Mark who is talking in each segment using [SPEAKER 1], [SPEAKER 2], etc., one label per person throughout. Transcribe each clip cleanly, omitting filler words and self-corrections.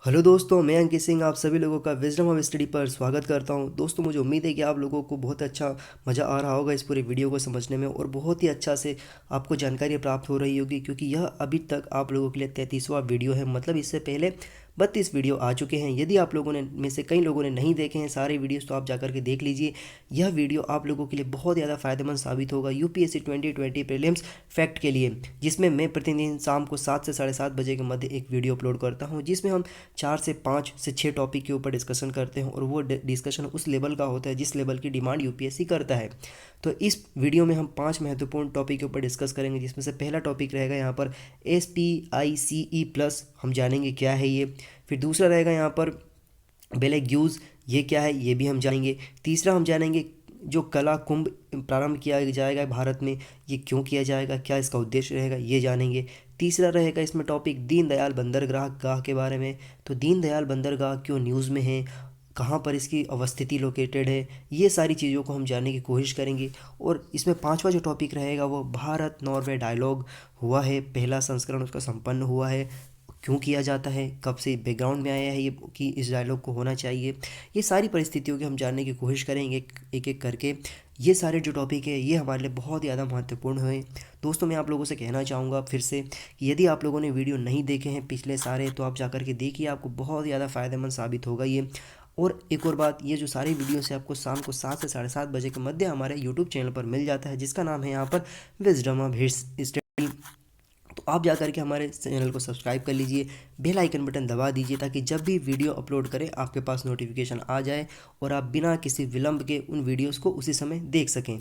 [SPEAKER 1] Hello दोस्तों, मैं अंकित सिंह आप सभी लोगों का विजडम ऑफ स्टडी पर स्वागत करता हूं। दोस्तों, मुझे उम्मीद है कि आप लोगों को बहुत अच्छा मज़ा आ रहा होगा इस पूरे वीडियो को समझने में और बहुत ही अच्छा से आपको जानकारी प्राप्त हो रही होगी, क्योंकि यह अभी तक आप लोगों के लिए 33वां वीडियो है। मतलब इससे पहले 32 वीडियो आ चुके हैं। यदि आप लोगों ने में से कई लोगों ने नहीं देखे हैं सारे वीडियोस, तो आप जाकर के देख लीजिए। यह वीडियो आप लोगों के लिए बहुत ज़्यादा फायदेमंद साबित होगा यूपीएससी 2020 प्रीलिम्स फैक्ट के लिए, जिसमें मैं प्रतिदिन शाम को 7 से 7:30 बजे के मध्य एक वीडियो अपलोड करता हूं, जिसमें हम 4 से 5 से 6 टॉपिक के ऊपर डिस्कशन करते हैं और वो डिस्कशन उस लेवल का होता है जिस लेवल की डिमांड यूपीएससी करता है। तो इस वीडियो में हम 5 महत्वपूर्ण टॉपिक के ऊपर डिस्कस करेंगे, जिसमें से पहला टॉपिक रहेगा यहाँ पर SPICE+, हम जानेंगे क्या है ये। फिर दूसरा रहेगा यहाँ पर बेलेग्यूज, ये क्या है ये भी हम जानेंगे। तीसरा हम जानेंगे जो कला कुंभ प्रारंभ किया जाएगा भारत में, ये क्यों किया जाएगा, क्या इसका उद्देश्य रहेगा, ये जानेंगे। तीसरा रहेगा इसमें टॉपिक दीनदयाल बंदरगाह गाह के बारे में। तो दीनदयाल बंदरगाह क्यों न्यूज़ में है, कहाँ पर इसकी अवस्थिति लोकेटेड है, ये सारी चीज़ों को हम जानने की कोशिश करेंगे। और इसमें पांचवा जो टॉपिक रहेगा वो भारत नॉर्वे डायलॉग हुआ है, पहला संस्करण उसका संपन्न हुआ है, क्यों किया जाता है, कब से बैकग्राउंड में आया है ये कि इस डायलॉग को होना चाहिए। ये सारी परिस्थितियों की हम जानने की कोशिश करेंगे एक एक करके। ये सारे जो टॉपिक है ये हमारे लिए बहुत ज़्यादा महत्वपूर्ण है। दोस्तों, मैं आप लोगों से कहना चाहूँगा फिर से कि यदि आप लोगों ने वीडियो नहीं देखे हैं पिछले सारे, तो आप जाकर के देखिए, आपको बहुत ज़्यादा फ़ायदेमंद साबित होगा ये। और एक और बात, ये जो सारी वीडियो से आपको शाम को 7 से 7:30 बजे के मध्य हमारे यूट्यूब चैनल पर मिल जाता है, जिसका नाम है यहाँ पर विजडम ऑफ स्टडी। तो आप जा करके हमारे चैनल को सब्सक्राइब कर लीजिए, बेल आइकन बटन दबा दीजिए, ताकि जब भी वीडियो अपलोड करें आपके पास नोटिफिकेशन आ जाए और आप बिना किसी विलंब के उन वीडियोस को उसी समय देख सकें।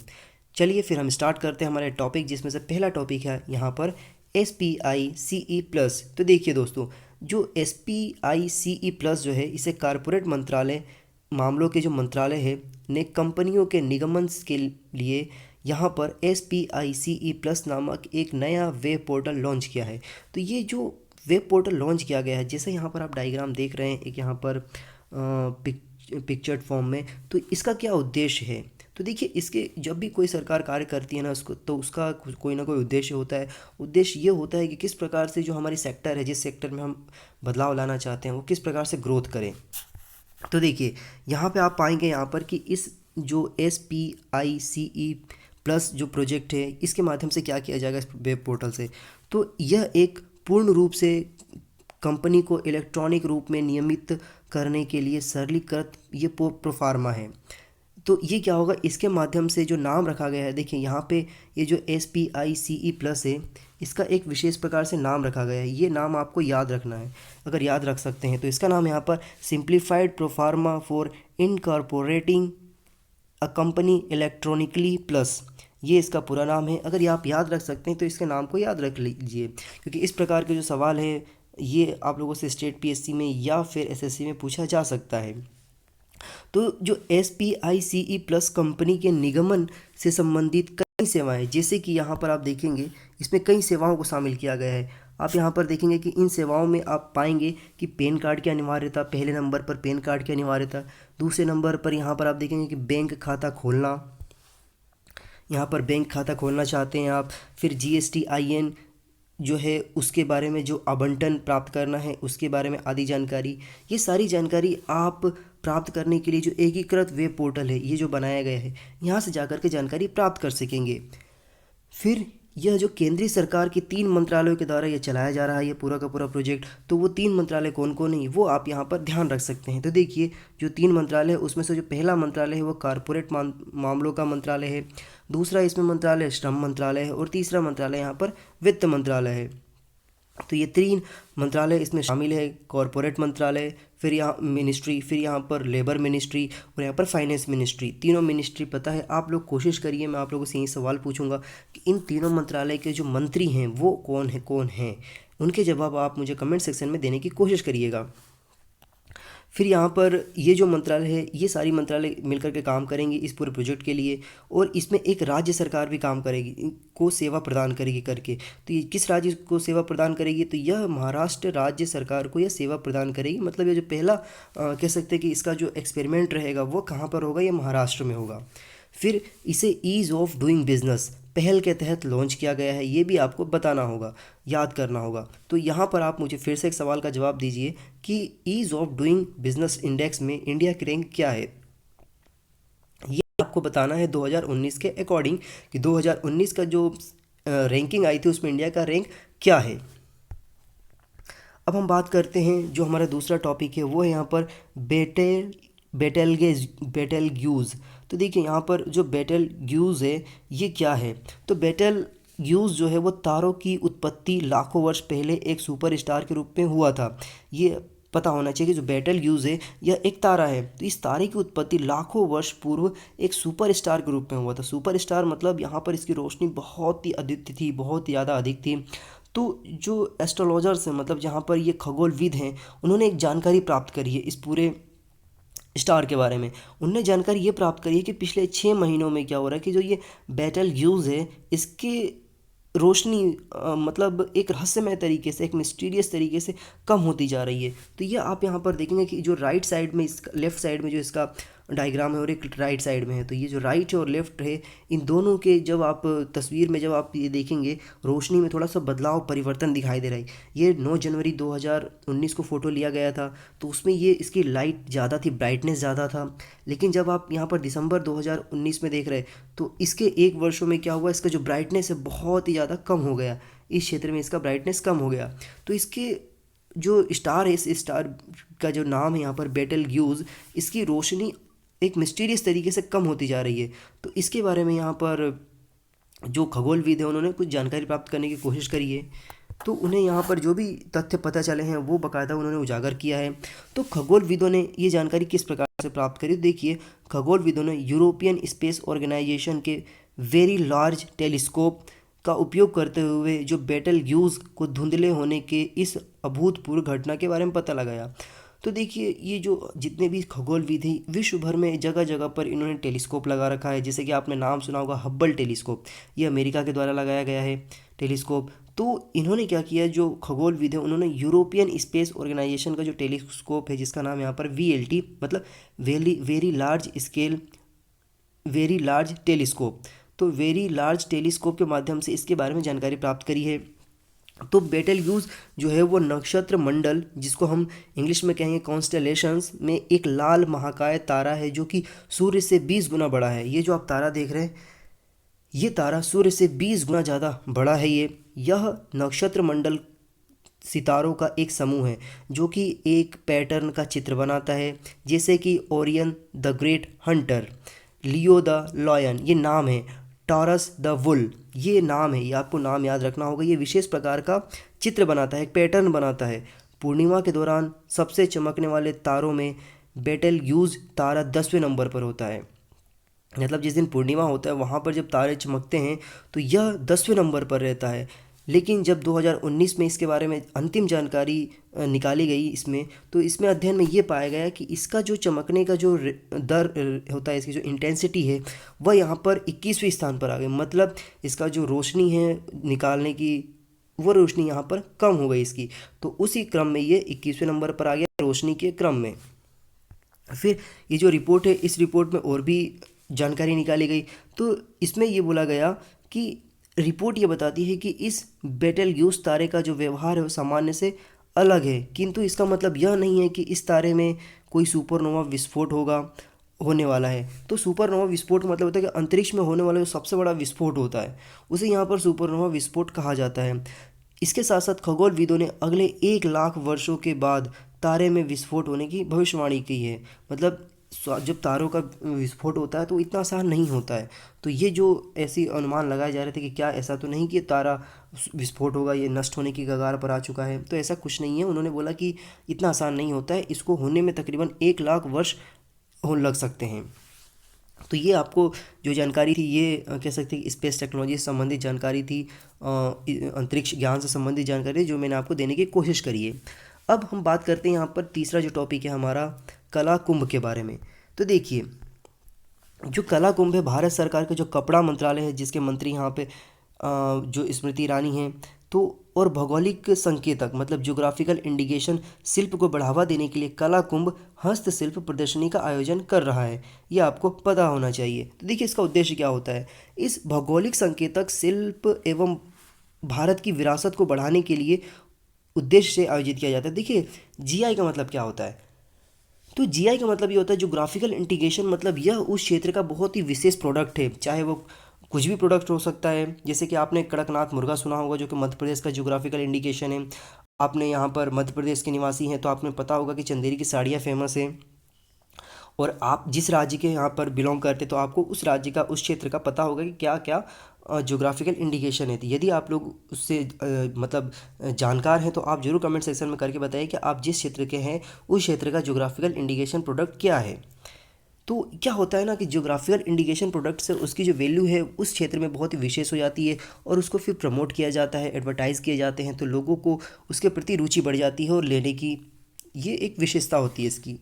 [SPEAKER 1] चलिए फिर हम स्टार्ट करते हैं हमारे टॉपिक, जिसमें से पहला टॉपिक है यहाँ पर SPICE+। तो देखिए दोस्तों, जो SPICE+ जो है, इसे कारपोरेट मंत्रालय मामलों के जो मंत्रालय है ने कंपनियों के निगमन के लिए यहाँ पर SPICE+ नामक एक नया वेब पोर्टल लॉन्च किया है। तो ये जो वेब पोर्टल लॉन्च किया गया है, जैसे यहाँ पर आप डायग्राम देख रहे हैं एक यहाँ पर पिक्चर्ड फॉर्म में, तो इसका क्या उद्देश्य है। तो देखिए, इसके जब भी कोई सरकार कार्य करती है ना, उसको तो उसका कोई ना कोई उद्देश्य होता है। उद्देश्य ये होता है कि किस प्रकार से जो हमारी सेक्टर है, जिस सेक्टर में हम बदलाव लाना चाहते हैं, वो किस प्रकार से ग्रोथ करें। तो देखिए, यहाँ पे आप पाएंगे यहाँ पर कि इस जो SPICE+ जो प्रोजेक्ट है, इसके माध्यम से क्या किया जाएगा इस वेब पोर्टल से। तो यह एक पूर्ण रूप से कंपनी को इलेक्ट्रॉनिक रूप में नियमित करने के लिए सरलीकृत ये प्रोफार्मा है। तो ये क्या होगा, इसके माध्यम से जो नाम रखा गया है, देखिए यहाँ पे ये जो SPICE+ है, इसका एक विशेष प्रकार से नाम रखा गया है। ये नाम आपको याद रखना है, अगर याद रख सकते हैं तो। इसका नाम यहाँ पर simplified proforma for incorporating a company electronically plus, ये इसका पूरा नाम है। अगर ये आप याद रख सकते हैं तो इसके नाम को याद रख लीजिए, क्योंकि इस प्रकार के जो सवाल है ये आप लोगों से स्टेट PSC में या फिर SSC में पूछा जा सकता है। तो जो SPICE+ कंपनी के निगमन से संबंधित कई सेवाएं, जैसे कि यहाँ पर आप देखेंगे इसमें कई सेवाओं को शामिल किया गया है। आप यहाँ पर देखेंगे कि इन सेवाओं में आप पाएंगे कि पैन कार्ड की अनिवार्यता, पहले नंबर पर पैन कार्ड की अनिवार्यता। दूसरे नंबर पर यहाँ पर आप देखेंगे कि बैंक खाता खोलना, यहाँ पर बैंक खाता खोलना चाहते हैं आप। फिर GSTIN जो है उसके बारे में, जो आवंटन प्राप्त करना है उसके बारे में आदि जानकारी। ये सारी जानकारी आप प्राप्त करने के लिए जो एकीकृत वेब पोर्टल है ये जो बनाया गया है, यहाँ से जाकर के जानकारी प्राप्त कर सकेंगे। फिर यह जो केंद्रीय सरकार के 3 मंत्रालयों के द्वारा ये चलाया जा रहा है ये पूरा का पूरा प्रोजेक्ट, तो वो 3 मंत्रालय कौन कौन है वो आप यहाँ पर ध्यान रख सकते हैं। तो देखिए, जो 3 मंत्रालय है उसमें से जो पहला मंत्रालय है वो कारपोरेट मामलों का मंत्रालय है, दूसरा इसमें मंत्रालय श्रम मंत्रालय है, और तीसरा मंत्रालय यहाँ पर वित्त मंत्रालय है। तो ये 3 मंत्रालय इसमें शामिल है, कॉरपोरेट मंत्रालय, फिर यहाँ मिनिस्ट्री, फिर यहाँ पर लेबर मिनिस्ट्री और यहाँ पर फाइनेंस मिनिस्ट्री। तीनों मिनिस्ट्री पता है, आप लोग कोशिश करिए, मैं आप लोगों से यही सवाल पूछूंगा कि इन तीनों मंत्रालय के जो मंत्री हैं वो कौन हैं, उनके जवाब आप मुझे कमेंट सेक्शन में देने की कोशिश करिएगा। फिर यहाँ पर ये जो मंत्रालय है, ये सारी मंत्रालय मिलकर के काम करेंगे इस पूरे प्रोजेक्ट के लिए, और इसमें एक राज्य सरकार भी काम करेगी, इनको सेवा प्रदान करेगी करके। तो ये किस राज्य को सेवा प्रदान करेगी, तो यह महाराष्ट्र राज्य सरकार को यह सेवा प्रदान करेगी। मतलब ये जो पहला कह सकते हैं कि इसका जो एक्सपेरिमेंट रहेगा वो कहाँ पर होगा, ये महाराष्ट्र में होगा। फिर इसे ईज़ ऑफ डूइंग बिजनेस, पहल के तहत लॉन्च किया गया है, ये भी आपको बताना होगा, याद करना होगा। तो यहाँ पर आप मुझे फिर से एक सवाल का जवाब दीजिए कि ease of doing business index में इंडिया की रैंक क्या है। ये आपको बताना है 2019 के अकॉर्डिंग कि 2019 का जो रैंकिंग आई थी उसमें इंडिया का रैंक क्या है। अब हम बात करते हैं जो हमारा दूसरा टॉपिक है, वो है यहाँ पर बेटेलग्यूज़। तो देखिए यहाँ पर जो बेटेलग्यूज़ है ये क्या है। तो बेटेलग्यूज़ जो है वो तारों की उत्पत्ति लाखों वर्ष पहले एक सुपर स्टार के रूप में हुआ था। ये पता होना चाहिए कि जो बेटेलग्यूज़ है यह एक तारा है, तो इस तारे की उत्पत्ति लाखों वर्ष पूर्व एक सुपर स्टार के रूप में हुआ था। सुपर स्टार मतलब यहाँ पर इसकी रोशनी बहुत ही अधिक थी, बहुत ही ज़्यादा अधिक थी। तो जो एस्ट्रोलॉजर्स हैं, मतलब जहाँ पर ये खगोलविद हैं, उन्होंने एक जानकारी प्राप्त करी है इस पूरे स्टार के बारे में। उनने जानकारी ये प्राप्त करी है कि पिछले 6 महीनों में क्या हो रहा है कि जो ये बेटेलग्यूज़ है इसकी रोशनी मतलब एक रहस्यमय तरीके से, एक मिस्टीरियस तरीके से कम होती जा रही है। तो ये आप यहाँ पर देखेंगे कि जो राइट साइड में इसका, लेफ़्ट साइड में जो इसका डायग्राम है और एक राइट साइड में है, तो ये जो राइट है और लेफ़्ट है, इन दोनों के जब आप तस्वीर में जब आप ये देखेंगे रोशनी में थोड़ा सा बदलाव, परिवर्तन दिखाई दे रहा है। ये 9 जनवरी 2019 को फ़ोटो लिया गया था, तो उसमें ये इसकी लाइट ज़्यादा थी, ब्राइटनेस ज़्यादा था। लेकिन जब आप यहाँ पर दिसंबर 2019 में देख रहे हैं तो इसके 1 वर्षों में क्या हुआ, इसका जो ब्राइटनेस है बहुत ही ज़्यादा कम हो गया, इस क्षेत्र में इसका ब्राइटनेस कम हो गया। तो इसके जो स्टार है, इस स्टार का जो नाम है यहाँ पर बेटेलग्यूज़, इसकी रोशनी एक मिस्टीरियस तरीके से कम होती जा रही है। तो इसके बारे में यहाँ पर जो खगोलविद है उन्होंने कुछ जानकारी प्राप्त करने की कोशिश करी है। तो उन्हें यहाँ पर जो भी तथ्य पता चले हैं वो बाकायदा उन्होंने उजागर किया है। तो खगोलविदों ने ये जानकारी किस प्रकार से प्राप्त करी, देखिए खगोलविदों ने यूरोपियन स्पेस ऑर्गेनाइजेशन के वेरी लार्ज टेलीस्कोप का उपयोग करते हुए जो बेटेलग्यूज़ को धुंधले होने के इस अभूतपूर्व घटना के बारे में पता लगाया। तो देखिए ये जो जितने भी खगोलविद हैं विश्व भर में जगह जगह पर इन्होंने टेलीस्कोप लगा रखा है, जैसे कि आपने नाम सुना होगा हब्बल टेलीस्कोप, ये अमेरिका के द्वारा लगाया गया है टेलीस्कोप। तो इन्होंने क्या किया, जो खगोलविद है उन्होंने यूरोपियन स्पेस ऑर्गेनाइजेशन का जो टेलीस्कोप है जिसका नाम यहाँ पर VLT मतलब very large scale very large telescope, तो वेरी लार्ज टेलीस्कोप के माध्यम से इसके बारे में जानकारी प्राप्त करी है। तो बेटेलग्यूज़ जो है वो नक्षत्र मंडल, जिसको हम इंग्लिश में कहेंगे कॉन्स्टेलेशंस में, एक लाल महाकाय तारा है जो कि सूर्य से 20 गुना बड़ा है। ये जो आप तारा देख रहे हैं ये तारा सूर्य से 20 गुना ज़्यादा बड़ा है। यह नक्षत्र मंडल सितारों का एक समूह है जो कि एक पैटर्न का चित्र बनाता है, जैसे कि Orion the great Hunter, Leo the lion ये नाम है, टॉरस द वुल ये नाम है, ये आपको नाम याद रखना होगा। ये विशेष प्रकार का चित्र बनाता है, एक पैटर्न बनाता है। पूर्णिमा के दौरान सबसे चमकने वाले तारों में बेटेलग्यूज़ तारा 10वें नंबर पर होता है। मतलब जिस दिन पूर्णिमा होता है वहाँ पर जब तारे चमकते हैं तो यह 10वें नंबर पर रहता है। लेकिन जब 2019 में इसके बारे में अंतिम जानकारी निकाली गई इसमें, तो इसमें अध्ययन में ये पाया गया कि इसका जो चमकने का जो दर होता है, इसकी जो इंटेंसिटी है वह यहाँ पर 21वें स्थान पर आ गई। मतलब इसका जो रोशनी है निकालने की वो रोशनी यहाँ पर कम हो गई इसकी, तो उसी क्रम में ये 21वें नंबर पर आ गया रोशनी के क्रम में। फिर ये जो रिपोर्ट है इस रिपोर्ट में और भी जानकारी निकाली गई। तो इसमें ये बोला गया कि रिपोर्ट ये बताती है कि इस बेटेलग्यूज़ तारे का जो व्यवहार है वो सामान्य से अलग है, किंतु इसका मतलब यह नहीं है कि इस तारे में कोई सुपरनोवा विस्फोट होने वाला है। तो सुपरनोवा विस्फोट मतलब होता है कि अंतरिक्ष में होने वाला जो सबसे बड़ा विस्फोट होता है उसे यहाँ पर सुपरनोवा विस्फोट कहा जाता है। इसके साथ साथ खगोलविदों ने अगले 1 लाख वर्षों के बाद तारे में विस्फोट होने की भविष्यवाणी की है। मतलब जब तारों का विस्फोट होता है तो इतना आसान नहीं होता है। तो ये जो ऐसी अनुमान लगाए जा रहे थे कि क्या ऐसा तो नहीं कि तारा विस्फोट होगा, ये नष्ट होने की कगार पर आ चुका है, तो ऐसा कुछ नहीं है। उन्होंने बोला कि इतना आसान नहीं होता है, इसको होने में तकरीबन 1 लाख वर्ष लग सकते हैं। तो ये आपको जो जानकारी थी ये कह सकते हैं स्पेस टेक्नोलॉजी से संबंधित जानकारी थी, अंतरिक्ष ज्ञान से संबंधित जानकारी जो मैंने आपको देने की कोशिश करी है। अब हम बात करते हैं यहाँ पर तीसरा जो टॉपिक है हमारा कला कुंभ के बारे में। तो देखिए जो कला कुंभ है भारत सरकार का जो कपड़ा मंत्रालय है जिसके मंत्री यहाँ पे जो स्मृति ईरानी हैं, तो और भौगोलिक संकेतक मतलब ज्योग्राफिकल इंडिकेशन शिल्प को बढ़ावा देने के लिए कला कुंभ हस्तशिल्प प्रदर्शनी का आयोजन कर रहा है। ये आपको पता होना चाहिए। तो देखिए इसका उद्देश्य क्या होता है। इस भौगोलिक संकेतक शिल्प एवं भारत की विरासत को बढ़ाने के लिए उद्देश्य से आयोजित किया जाता है। देखिए जीआई का मतलब क्या होता है। तो जीआई का मतलब ये होता है ज्योग्राफिकल इंटीग्रेशन, मतलब यह उस क्षेत्र का बहुत ही विशेष प्रोडक्ट है, चाहे वो कुछ भी प्रोडक्ट हो सकता है। जैसे कि आपने कड़कनाथ मुर्गा सुना होगा जो कि मध्य प्रदेश का ज्योग्राफिकल इंडिकेशन है। आपने यहाँ पर मध्य प्रदेश के निवासी हैं तो आपने पता होगा कि चंदेरी की साड़ियाँ फेमस हैं। और आप जिस राज्य के यहाँ पर बिलोंग करते तो आपको उस राज्य का उस क्षेत्र का पता होगा कि क्या क्या ज्योग्राफिकल इंडिकेशन है। तो यदि आप लोग उससे मतलब जानकार हैं तो आप जरूर कमेंट सेक्शन में करके बताइए कि आप जिस क्षेत्र के हैं उस क्षेत्र का ज्योग्राफिकल इंडिकेशन प्रोडक्ट क्या है। तो क्या होता है ना कि ज्योग्राफिकल इंडिकेशन प्रोडक्ट से उसकी जो वैल्यू है उस क्षेत्र में बहुत ही विशेष हो जाती है और उसको फिर प्रमोट किया जाता है, एडवर्टाइज़ किए जाते हैं, तो लोगों को उसके प्रति रुचि बढ़ जाती है और लेने की ये एक विशेषता होती है इसकी।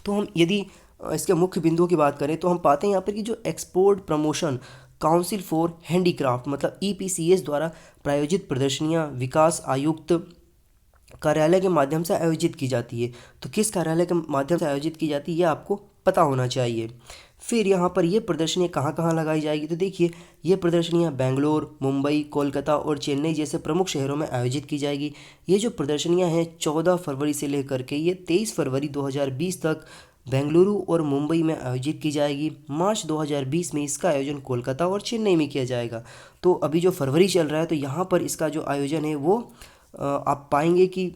[SPEAKER 1] तो हम यदि इसके मुख्य बिंदुओं की बात करें तो हम पाते हैं यहाँ पर कि जो export promotion council for handicraft मतलब ईपीसीएस द्वारा प्रायोजित प्रदर्शनियाँ विकास आयुक्त कार्यालय के माध्यम से आयोजित की जाती है। तो किस कार्यालय के माध्यम से आयोजित की जाती है ये आपको पता होना चाहिए। फिर यहाँ पर ये प्रदर्शनियाँ कहाँ कहाँ लगाई जाएगी। तो देखिए ये प्रदर्शनियाँ बेंगलोर, मुंबई, कोलकाता और चेन्नई जैसे प्रमुख शहरों में आयोजित की जाएगी। ये जो प्रदर्शनियाँ हैं 14 फरवरी से लेकर के ये 23 फरवरी 2020 तक बेंगलुरु और मुंबई में आयोजित की जाएगी। मार्च 2020 में इसका आयोजन कोलकाता और चेन्नई में किया जाएगा। तो अभी जो फरवरी चल रहा है तो यहाँ पर इसका जो आयोजन है वो आप पाएंगे कि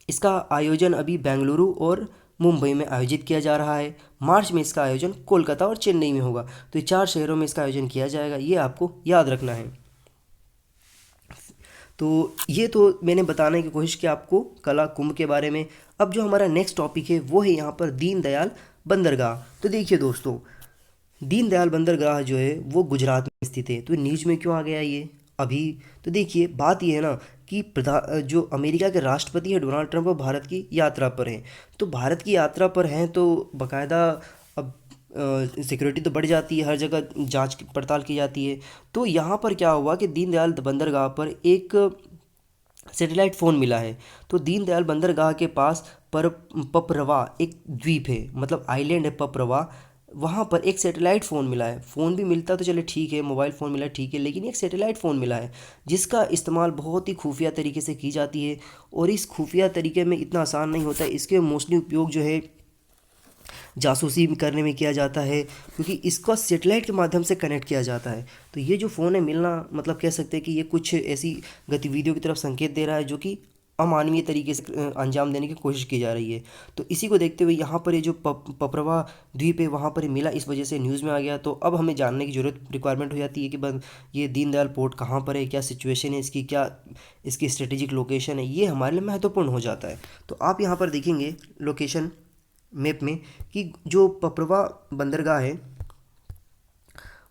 [SPEAKER 1] इसका आयोजन अभी बेंगलुरु और मुंबई में आयोजित किया जा रहा है। मार्च में इसका आयोजन कोलकाता और चेन्नई में होगा। तो ये 4 शहरों में इसका आयोजन किया जाएगा, ये आपको याद रखना है। तो ये तो मैंने बताने की कोशिश की आपको कला कुंभ के बारे में। अब जो हमारा नेक्स्ट टॉपिक है वो है यहाँ पर दीनदयाल बंदरगाह। तो देखिए दोस्तों दीनदयाल बंदरगाह जो है वो गुजरात में स्थित है। तो न्यूज़ में क्यों आ गया ये अभी। तो देखिए बात ये है ना कि प्रधान जो अमेरिका के राष्ट्रपति है डोनाल्ड ट्रंप वो भारत की यात्रा पर हैं। तो भारत की यात्रा पर हैं तो बाकायदा अब सिक्योरिटी तो बढ़ जाती है, हर जगह जांच पड़ताल की जाती है। तो यहाँ पर क्या हुआ कि दीनदयाल बंदरगाह पर एक सैटेलाइट फ़ोन मिला है। तो दीनदयाल बंदरगाह के पास पर पपरवा एक द्वीप है, मतलब आइलैंड है पपरवा। वहाँ पर एक सैटेलाइट फ़ोन मिला है। फ़ोन भी मिलता तो चले ठीक है, मोबाइल फ़ोन मिला ठीक है, लेकिन एक सैटेलाइट फ़ोन मिला है जिसका इस्तेमाल बहुत ही खुफिया तरीके से की जाती है। और इस खुफिया तरीके में इतना आसान नहीं होता है, इसके मोस्टली उपयोग जो है जासूसी करने में किया जाता है, क्योंकि इसको सैटेलाइट के माध्यम से कनेक्ट किया जाता है। तो ये जो फ़ोन है मिलना मतलब कह सकते हैं कि ये कुछ ऐसी गतिविधियों की तरफ संकेत दे रहा है जो कि अमानवीय तरीके से अंजाम देने की कोशिश की जा रही है। तो इसी को देखते हुए यहाँ पर ये जो पपरवा द्वीप है वहाँ पर मिला, इस वजह से न्यूज़ में आ गया। तो अब हमें जानने की ज़रूरत रिक्वायरमेंट हो जाती है कि बस ये दीनदयाल पोर्ट कहाँ पर है, क्या सिचुएशन है इसकी, क्या इसकी स्ट्रेटेजिक लोकेशन है, ये हमारे लिए महत्वपूर्ण हो जाता है। तो आप यहाँ पर देखेंगे लोकेशन मैप में कि जो पपरवा बंदरगाह है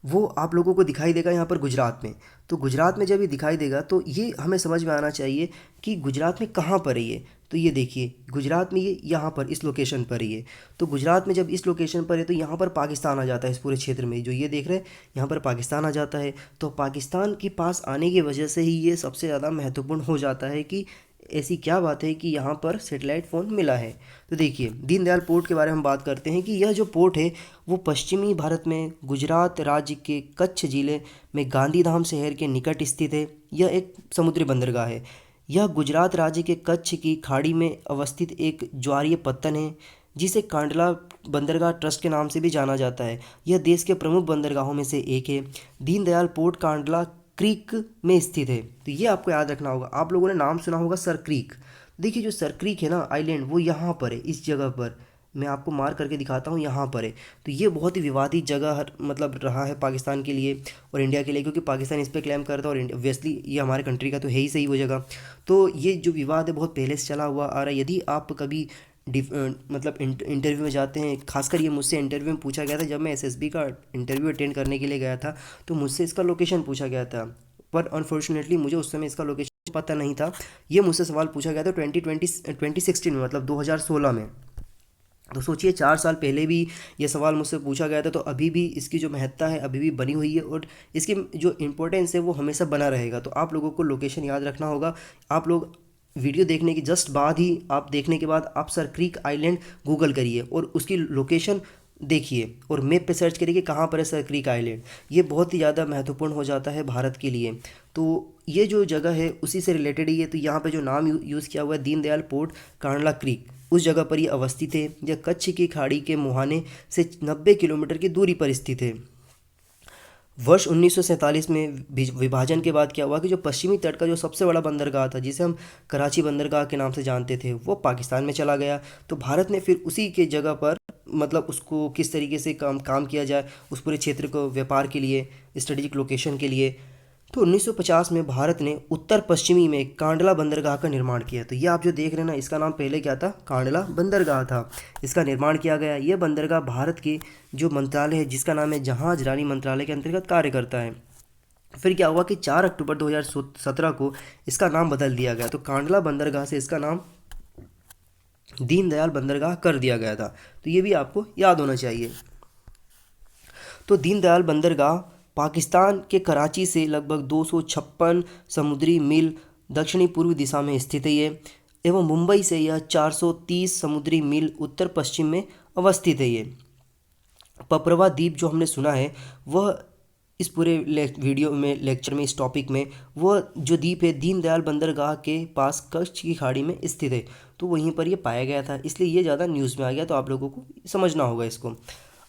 [SPEAKER 1] वो आप लोगों को दिखाई देगा यहाँ पर गुजरात में। तो गुजरात में जब ये दिखाई देगा तो ये हमें समझ में आना चाहिए कि गुजरात में कहाँ पर है ये। तो ये देखिए गुजरात में ये यहाँ पर इस लोकेशन पर ही है। तो गुजरात में जब इस लोकेशन पर है तो यहाँ पर पाकिस्तान आ जाता है। इस पूरे क्षेत्र में जो ये देख रहे हैं यहाँ पर पाकिस्तान आ जाता है। तो पाकिस्तान के पास आने की वजह से ही ये सबसे ज़्यादा महत्वपूर्ण हो जाता है कि ऐसी क्या बात है कि यहाँ पर सेटेलाइट फ़ोन मिला है। तो देखिए दीनदयाल पोर्ट के बारे में हम बात करते हैं कि यह जो पोर्ट है वो पश्चिमी भारत में गुजरात राज्य के कच्छ जिले में गांधीधाम शहर के निकट स्थित है। यह एक समुद्री बंदरगाह है। यह गुजरात राज्य के कच्छ की खाड़ी में अवस्थित एक ज्वारीय पत्तन है जिसे कांडला बंदरगाह ट्रस्ट के नाम से भी जाना जाता है। यह देश के प्रमुख बंदरगाहों में से एक है। दीनदयाल पोर्ट कांडला क्रीक में स्थित है। तो ये आपको याद रखना होगा। आप लोगों ने नाम सुना होगा सर क्रीक। देखिए जो सर क्रीक है ना आइलैंड वो यहाँ पर है, इस जगह पर मैं आपको मार्क करके दिखाता हूँ, यहाँ पर है। तो ये बहुत ही विवादित जगह मतलब रहा है पाकिस्तान के लिए और इंडिया के लिए, क्योंकि पाकिस्तान इस पर क्लेम करता है और ऑब्वियसली ये हमारे कंट्री का तो है ही सही वो जगह। तो ये जो विवाद है बहुत पहले से चला हुआ आ रहा है। यदि आप कभी मतलब इंटरव्यू में जाते हैं, खासकर ये मुझसे इंटरव्यू में पूछा गया था जब मैं एसएसबी का इंटरव्यू अटेंड करने के लिए गया था, तो मुझसे इसका लोकेशन पूछा गया था। पर अनफॉर्चुनेटली मुझे उस समय इसका लोकेशन पता नहीं था। ये मुझसे सवाल पूछा गया था 2016 में, मतलब 2016 में। तो सोचिए 4 साल पहले भी ये सवाल मुझसे पूछा गया था, तो अभी भी इसकी जो महत्ता है अभी भी बनी हुई है और इसकी जो इम्पोर्टेंस है वो हमेशा बना रहेगा। तो आप लोगों को लोकेशन याद रखना होगा। आप लोग वीडियो देखने के जस्ट बाद ही, आप देखने के बाद आप सर क्रीक आइलैंड गूगल करिए और उसकी लोकेशन देखिए और मैप पे सर्च करिए कि कहाँ पर है सर क्रीक आइलैंड। ये बहुत ही ज़्यादा महत्वपूर्ण हो जाता है भारत के लिए। तो ये जो जगह है उसी से रिलेटेड ही है। तो यहाँ पे जो नाम यूज़ किया हुआ है दीनदयाल पोर्ट कांडला क्रीक, उस जगह पर ये अवस्थित है। यह कच्छ की खाड़ी के मुहाने से 90 किलोमीटर की दूरी पर स्थित है। वर्ष 1947 में विभाजन के बाद क्या हुआ कि जो पश्चिमी तट का जो सबसे बड़ा बंदरगाह था, जिसे हम कराची बंदरगाह के नाम से जानते थे, वो पाकिस्तान में चला गया। तो भारत ने फिर उसी के जगह पर मतलब उसको किस तरीके से काम किया जाए, उस पूरे क्षेत्र को व्यापार के लिए, स्ट्रेटेजिक लोकेशन के लिए। तो 1950 में भारत ने उत्तर पश्चिमी में कांडला बंदरगाह का निर्माण किया। तो ये आप जो देख रहे हैं ना, इसका नाम पहले क्या था, कांडला बंदरगाह था। इसका निर्माण किया गया। यह बंदरगाह भारत के जो मंत्रालय है जिसका नाम है जहाज रानी मंत्रालय के अंतर्गत कार्य करता है। फिर क्या हुआ कि 4 अक्टूबर 2017 को इसका नाम बदल दिया गया। तो कांडला बंदरगाह से इसका नाम दीनदयाल बंदरगाह कर दिया गया था। तो ये भी आपको याद होना चाहिए। तो दीनदयाल बंदरगाह पाकिस्तान के कराची से लगभग 256 समुद्री मील दक्षिणी पूर्वी दिशा में स्थित है ये, एवं मुंबई से यह 430 समुद्री मील उत्तर पश्चिम में अवस्थित है ये। पपरवा द्वीप जो हमने सुना है वह इस पूरे वीडियो में, लेक्चर में, इस टॉपिक में, वह जो द्वीप है दीनदयाल बंदरगाह के पास कच्छ की खाड़ी में स्थित है। तो वहीं पर ये पाया गया था, इसलिए ये ज़्यादा न्यूज़ में आ गया। तो आप लोगों को समझना होगा इसको।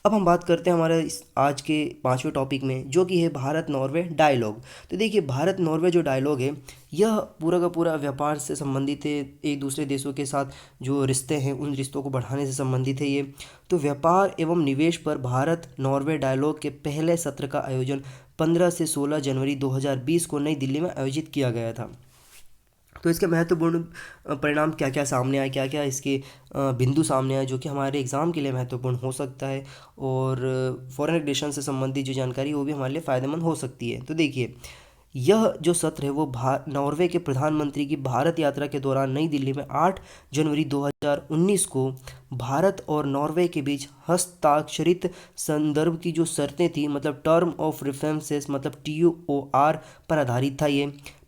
[SPEAKER 1] अब हम बात करते हैं हमारे इस आज के 5वें टॉपिक में, जो कि है भारत नॉर्वे डायलॉग। तो देखिए भारत नॉर्वे जो डायलॉग है यह पूरा का पूरा व्यापार से संबंधित है। एक दूसरे देशों के साथ जो रिश्ते हैं उन रिश्तों को बढ़ाने से संबंधित है ये। तो व्यापार एवं निवेश पर भारत नॉर्वे डायलॉग के पहले सत्र का आयोजन 15 से 16 जनवरी 2020 को नई दिल्ली में आयोजित किया गया था। तो इसके महत्वपूर्ण परिणाम क्या क्या सामने आए, क्या क्या इसके बिंदु सामने आए जो कि हमारे एग्ज़ाम के लिए महत्वपूर्ण हो सकता है, और फॉरेन रिलेशन से संबंधित जो जानकारी वो भी हमारे लिए फ़ायदेमंद हो सकती है। तो देखिए यह जो सत्र है वो नॉर्वे के प्रधानमंत्री की भारत यात्रा के दौरान नई दिल्ली में 8 जनवरी 2019 को भारत और नॉर्वे के बीच हस्ताक्षरित संदर्भ की जो शर्तें थी, मतलब टर्म ऑफ रेफरेंसेस, मतलब TOR पर आधारित था ये।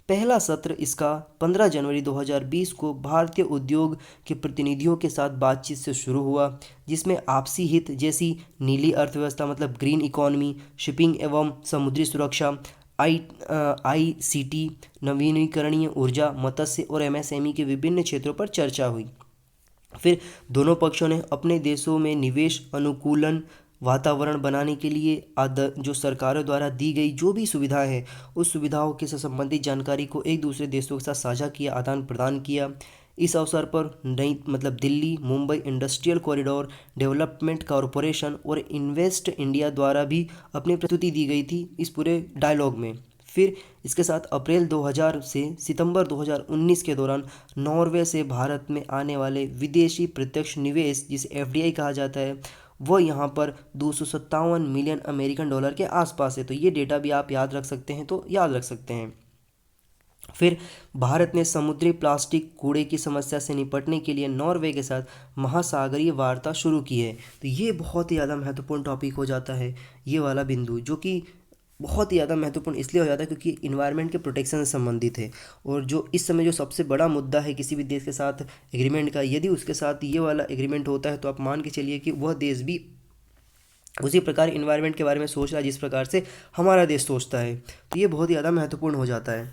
[SPEAKER 1] पहला सत्र इसका 15 जनवरी 2020 को भारतीय उद्योग के प्रतिनिधियों के साथ बातचीत से शुरू हुआ, जिसमें आपसी हित जैसी नीली अर्थव्यवस्था, मतलब ग्रीन इकोनॉमी, शिपिंग एवं समुद्री सुरक्षा, ICT, नवीनीकरणीय ऊर्जा, मत्स्य और MSME के विभिन्न क्षेत्रों पर चर्चा हुई। फिर दोनों पक्षों ने अपने देशों में निवेश अनुकूलन वातावरण बनाने के लिए जो सरकारों द्वारा दी गई जो भी सुविधाएं हैं उस सुविधाओं के से संबंधित जानकारी को एक दूसरे देशों के साथ साझा किया, आदान प्रदान किया। इस अवसर पर नई मतलब Delhi Mumbai industrial corridor development corporation और इन्वेस्ट इंडिया द्वारा भी अपनी प्रस्तुति दी गई थी इस पूरे डायलॉग में। फिर इसके साथ अप्रैल 2000 से सितंबर 2019 के दौरान नॉर्वे से भारत में आने वाले विदेशी प्रत्यक्ष निवेश, जिसे FDI कहा जाता है, वो यहाँ पर 257 मिलियन अमेरिकन डॉलर के आसपास है। तो ये डेटा भी आप याद रख सकते हैं, तो याद रख सकते हैं। फिर भारत ने समुद्री प्लास्टिक कूड़े की समस्या से निपटने के लिए नॉर्वे के साथ महासागरीय वार्ता शुरू की है। तो ये बहुत ही ज़्यादा महत्वपूर्ण टॉपिक हो जाता है, ये वाला बिंदु, जो कि बहुत ही ज़्यादा महत्वपूर्ण इसलिए हो जाता है क्योंकि इन्वायरमेंट के प्रोटेक्शन से संबंधित है। और जो इस समय जो सबसे बड़ा मुद्दा है किसी भी देश के साथ एग्रीमेंट का, यदि उसके साथ ये वाला एग्रीमेंट होता है तो आप मान के चलिए कि वह देश भी उसी प्रकार इन्वायरमेंट के बारे में सोच रहा है जिस प्रकार से हमारा देश सोचता है। तो ये बहुत ही ज़्यादा महत्वपूर्ण हो जाता है।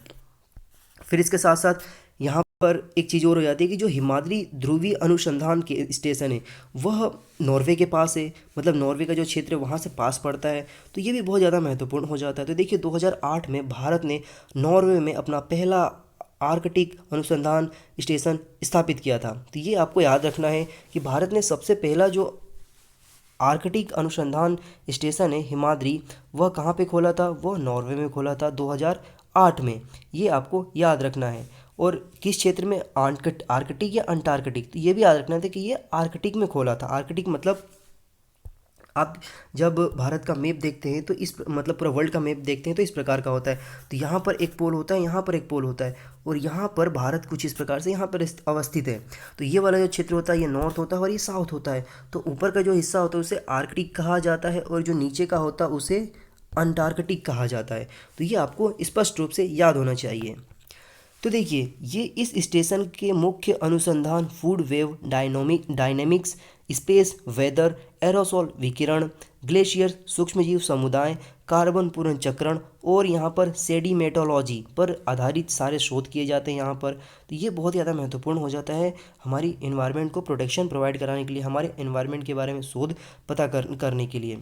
[SPEAKER 1] फिर इसके साथ साथ यहाँ पर एक चीज़ और हो जाती है कि जो हिमाद्री ध्रुवीय अनुसंधान के स्टेशन है वह नॉर्वे के पास है, मतलब नॉर्वे का जो क्षेत्र है वहाँ से पास पड़ता है। तो ये भी बहुत ज़्यादा महत्वपूर्ण हो जाता है। तो देखिए 2008 में भारत ने नॉर्वे में अपना पहला आर्कटिक अनुसंधान स्टेशन स्थापित किया था। तो ये आपको याद रखना है कि भारत ने सबसे पहला जो आर्कटिक अनुसंधान स्टेशन है हिमाद्री, वह कहाँ पे खोला था, वह नॉर्वे में खोला था 2008 में। ये आपको याद रखना है। और किस क्षेत्र में, आर्कटिक या अंटार्कटिक, तो ये भी याद रखना था कि ये आर्कटिक में खोला था। आर्कटिक मतलब आप जब भारत का मैप देखते हैं तो इस मतलब पूरा वर्ल्ड का मैप देखते हैं तो इस प्रकार का होता है। तो यहाँ पर एक पोल होता है, यहाँ पर एक पोल होता है, और यहाँ पर भारत कुछ इस प्रकार से यहाँ पर अवस्थित है। तो ये वाला जो क्षेत्र होता है ये नॉर्थ होता है और ये साउथ होता है। तो ऊपर का जो हिस्सा होता है उसे आर्कटिक कहा जाता है और जो नीचे का होता है उसे अंटार्कटिक कहा जाता है। तो ये आपको स्पष्ट रूप से याद होना चाहिए। तो देखिए, ये इस स्टेशन के मुख्य अनुसंधान food wave dynamics, space weather, aerosol विकिरण, ग्लेशियर, सूक्ष्मजीव समुदाय, कार्बन पुनर्चक्रण और यहाँ पर सेडिमेटोलॉजी पर आधारित सारे शोध किए जाते हैं यहाँ पर। तो ये बहुत ज़्यादा महत्वपूर्ण हो जाता है हमारी इन्वायरमेंट को प्रोटेक्शन प्रोवाइड कराने के लिए, हमारे इन्वायरमेंट के बारे में शोध पता करने के लिए।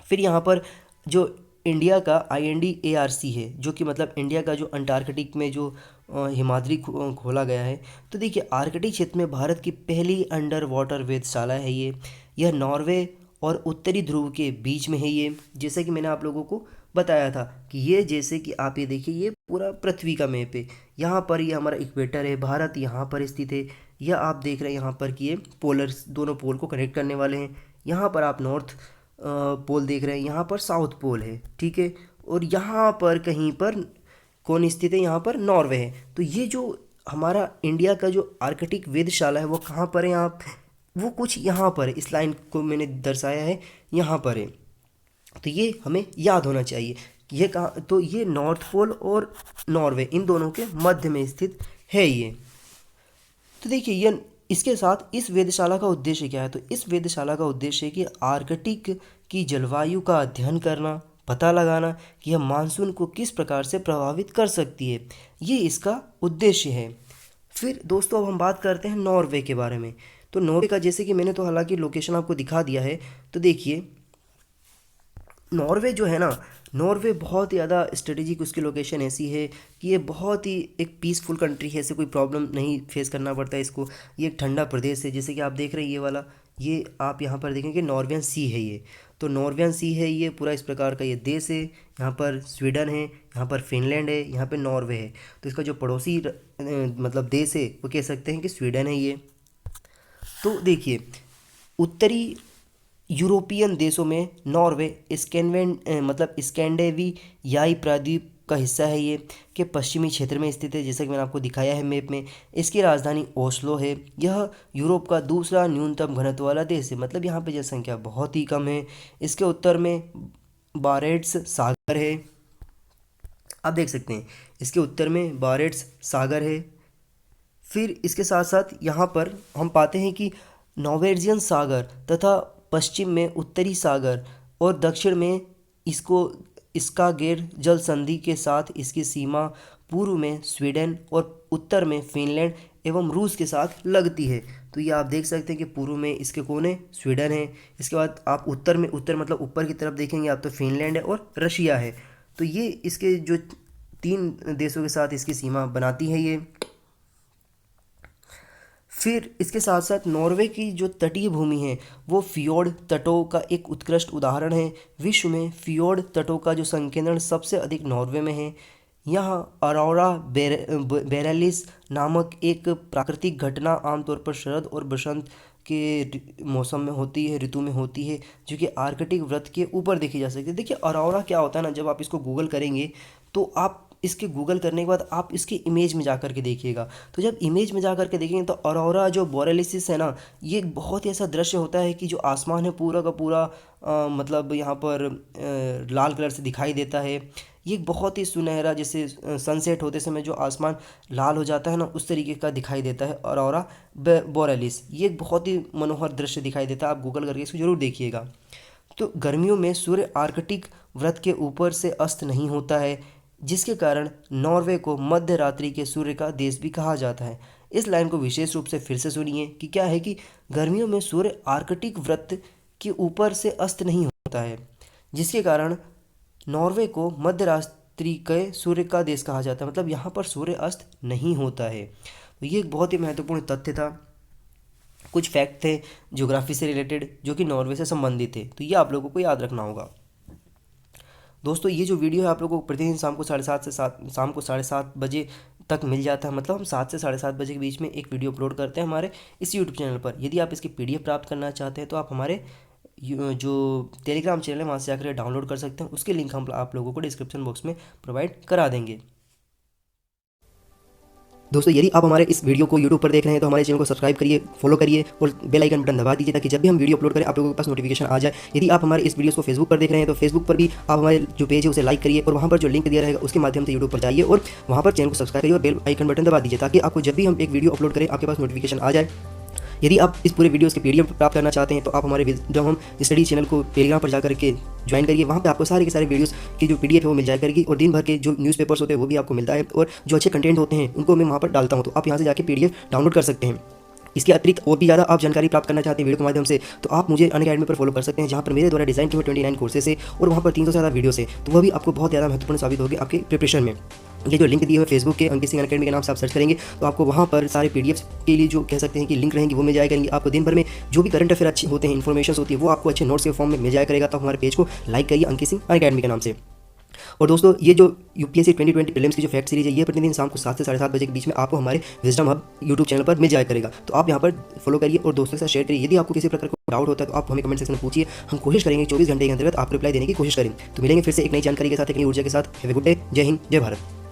[SPEAKER 1] फिर यहाँ पर जो इंडिया का INDARC है, जो कि मतलब इंडिया का जो अंटार्कटिक में जो हिमाद्री खोला गया है। तो देखिए, आर्कटिक क्षेत्र में भारत की पहली अंडर वाटर वेधशाला है ये। यह नॉर्वे और उत्तरी ध्रुव के बीच में है ये। जैसे कि मैंने आप लोगों को बताया था कि ये, जैसे कि आप ये देखिए, ये पूरा पृथ्वी का मैप है। यहाँ पर ये हमारा इक्वेटर है, भारत यहाँ पर स्थित है। यह आप देख रहे हैं यहाँ पर कि ये पोलर, दोनों पोल को कनेक्ट करने वाले हैं। यहाँ पर आप नॉर्थ पोल देख रहे हैं, यहाँ पर साउथ पोल है, ठीक है। और यहाँ पर कहीं पर कौन स्थित है, यहाँ पर नॉर्वे है। तो ये जो हमारा इंडिया का जो आर्कटिक वेधशाला है वो कहाँ पर है, यहाँ वो कुछ यहाँ पर है, इस लाइन को मैंने दर्शाया है, यहाँ पर है। तो ये हमें याद होना चाहिए। ये कहाँ, तो ये नॉर्थ पोल और नॉर्वे इन दोनों के मध्य में स्थित है ये। तो देखिए, ये इसके साथ इस वेधशाला का उद्देश्य क्या है, तो इस वेधशाला का उद्देश्य है कि आर्कटिक की जलवायु का अध्ययन करना, पता लगाना कि यह मानसून को किस प्रकार से प्रभावित कर सकती है, ये इसका उद्देश्य है। फिर दोस्तों, अब हम बात करते हैं नॉर्वे के बारे में। तो नॉर्वे का, जैसे कि मैंने तो हालांकि लोकेशन आपको दिखा दिया है। तो देखिए, नॉर्वे जो है ना, नॉर्वे बहुत ज़्यादा स्ट्रेटेजिक, उसकी लोकेशन ऐसी है कि ये बहुत ही एक पीसफुल कंट्री है, ऐसे कोई प्रॉब्लम नहीं फेस करना पड़ता है इसको। ये एक ठंडा प्रदेश है, जैसे कि आप देख रहे हैं ये वाला, ये आप यहाँ पर देखेंगे नॉर्वेन सी है ये। तो नॉर्वेन सी है ये पूरा, इस प्रकार का ये देश है। यहाँ पर स्वीडन है, यहाँ पर फिनलैंड है, यहाँ पर नॉर्वे है। तो इसका जो पड़ोसी मतलब देश है वो कह सकते हैं कि स्वीडन है ये। तो देखिए, उत्तरी यूरोपियन देशों में नॉर्वे मतलब स्कैंडेवियाई प्रायद्वीप का हिस्सा है ये, के पश्चिमी क्षेत्र में स्थित है, जैसा कि मैंने आपको दिखाया है मैप में। इसकी राजधानी ओस्लो है। यह यूरोप का दूसरा न्यूनतम घनत्व वाला देश है, मतलब यहाँ पे जनसंख्या बहुत ही कम है। इसके उत्तर में बारेंट्स सागर है, आप देख सकते हैं, इसके उत्तर में बारेंट्स सागर है। फिर इसके साथ साथ यहाँ पर हम पाते हैं कि नॉर्वेजियन सागर तथा पश्चिम में उत्तरी सागर और दक्षिण में इसका गैर जल संधि के साथ इसकी सीमा पूर्व में स्वीडन और उत्तर में फिनलैंड एवं रूस के साथ लगती है। तो ये आप देख सकते हैं कि पूर्व में इसके कोने स्वीडन है। इसके बाद आप उत्तर में, उत्तर मतलब ऊपर की तरफ देखेंगे आप, तो फिनलैंड है और रशिया है। तो ये इसके जो 3 देशों के साथ इसकी सीमा बनाती है ये। फिर इसके साथ साथ नॉर्वे की जो तटीय भूमि है वो फियोर्ड तटों का एक उत्कृष्ट उदाहरण है। विश्व में फियोर्ड तटों का जो संकेंद्रण सबसे अधिक नॉर्वे में है। यहाँ अरोरा बेरेलिस नामक एक प्राकृतिक घटना आमतौर पर शरद और बसंत के मौसम में होती है, ऋतु में होती है, जो कि आर्कटिक वृत्त के ऊपर देखी जा सकती है। देखिए, अरोरा क्या होता है ना, जब आप इसको गूगल करेंगे तो आप इसके गूगल करने के बाद आप इसके इमेज में जा कर के देखिएगा। तो जब इमेज में जा कर के देखेंगे तो अरोरा जो बोरेलिस है ना, ये एक बहुत ही ऐसा दृश्य होता है कि जो आसमान है पूरा का पूरा मतलब यहाँ पर लाल कलर से दिखाई देता है। ये एक बहुत ही सुनहरा, जैसे सनसेट होते समय जो आसमान लाल हो जाता है ना, उस तरीके का दिखाई देता है अरोरा बोरेलिस। ये एक बहुत ही मनोहर दृश्य दिखाई देता है, आप गूगल करके इसको जरूर देखिएगा। तो गर्मियों में सूर्य आर्कटिक वृत्त के ऊपर से अस्त नहीं होता है, जिसके कारण नॉर्वे को मध्य रात्रि के सूर्य का देश भी कहा जाता है। इस लाइन को विशेष रूप से फिर से सुनिए कि क्या है कि गर्मियों में सूर्य आर्कटिक वृत्त के ऊपर से अस्त नहीं होता है, जिसके कारण नॉर्वे को मध्य रात्रि के सूर्य का देश कहा जाता है, मतलब यहाँ पर सूर्य अस्त नहीं होता है। तो ये एक बहुत ही महत्वपूर्ण तथ्य था, कुछ फैक्ट थे ज्योग्राफी से रिलेटेड जो कि नॉर्वे से संबंधित थे, तो ये आप लोगों को याद रखना होगा। दोस्तों, ये जो वीडियो है आप लोगों को प्रतिदिन शाम को 7:30 बजे तक मिल जाता है, मतलब हम 7 से 7:30 बजे के बीच में एक वीडियो अपलोड करते हैं हमारे इस यूट्यूब चैनल पर। यदि आप इसकी PDF प्राप्त करना चाहते हैं तो आप हमारे जो टेलीग्राम चैनल है वहाँ से आकर डाउनलोड कर सकते हैं। उसके लिंक हम आप लोगों को डिस्क्रिप्शन बॉक्स में प्रोवाइड करा देंगे। दोस्तों यदि आप हमारे इस वीडियो को यूट्यूब पर देख रहे हैं तो हमारे चैनल को सब्सक्राइब करिए, फॉलो करिए और बेल आइकन बटन दबा दीजिए ताकि जब भी हम वीडियो अपलोड करें आप लोगों के पास नोटिफिकेशन आ जाए। यदि आप हमारे इस वीडियो को फेसबुक पर देख रहे हैं तो फेसबुक पर भी आप हमारे जो पेज है उसे लाइक करिए और वहाँ पर जो लिंक दिया रहेगा उसके माध्यम से यूट्यूब पर जाइए और वहाँ पर चैनल को सब्सक्राइब करिए और बेल आइकन बटन दबा दीजिए ताकि आपको जब भी हम एक वीडियो अपलोड करें आपके पास नोटिफिकेशन आ जाए। यदि आप इस पूरे वीडियोस के पीडीएफ प्राप्त करना चाहते हैं तो आप हमारे जब हम स्टडी चैनल को टेलीग्राम पर जाकर के ज्वाइन करिए, वहाँ पे आपको सारे के सारे वीडियोस की जो पीडीएफ है वो मिल जाया करेगी और दिन भर के जो न्यूज़पेपर्स होते हैं वो भी आपको मिलता है और जो अच्छे कंटेंट होते हैं उनको मैं वहाँ पर डालता हूँ, तो आप यहाँ से जाके पीडीएफ डाउनलोड कर सकते हैं। इसके अतिरिक्त और भी ज़्यादा आप जानकारी प्राप्त करना चाहते हैं वीडियो के माध्यम से तो आप मुझे अनअकैडमी पर फॉलो कर सकते हैं, जहाँ पर मेरे द्वारा डिज़ाइन किए हुए 29 कोर्सेस है और वहाँ पर 300 से ज़्यादा वीडियोस है, तो वह भी आपको बहुत ज़्यादा महत्वपूर्ण साबित होगी आपके प्रिपरेशन में। ये जो लिंक दिए हुए फेसबुक के अंकित सिंह अनअकैडमी के नाम से आप सर्च करेंगे तो आपको वहाँ पर सारे पीडीएफ्स के लिए जो कह सकते हैं कि लिंक रहेंगी वो मिल जाया करेंगे। आपको दिन भर में जो भी करंट अफेयर अच्छे होते हैं, इन्फॉर्मेशन होती है वो आपको अच्छे नोट्स के फॉर्म में मिल जाया करेगा। तो हमारे पेज को लाइक करिए अंकित सिंह अनअकैडमी के नाम से। और दोस्तों ये जो यूपीएससी 2020 प्रीलिम्स की जो फैक्ट सीरीज है ये प्रतिदिन शाम को 7 से 7:30 बजे के बीच में आपको हमारे विजडम हब यूट्यूब चैनल पर मिल जाया करेगा, तो आप यहाँ पर फॉलो करिए और दोस्तों के साथ शेयर करिए। यदि आपको किसी प्रकार का डाउट होता है तो आप हमें कमेंट सेक्शन में पूछिए, हम कोशिश करेंगे 24 घंटे के अंतर्गत आपको रिप्लाई देने की कोशिश करें। तो मिलेंगे फिर से एक नई जानकारी के साथ, एक नई ऊर्जा के साथ। Have a good day. जय हिंद, जय भारत।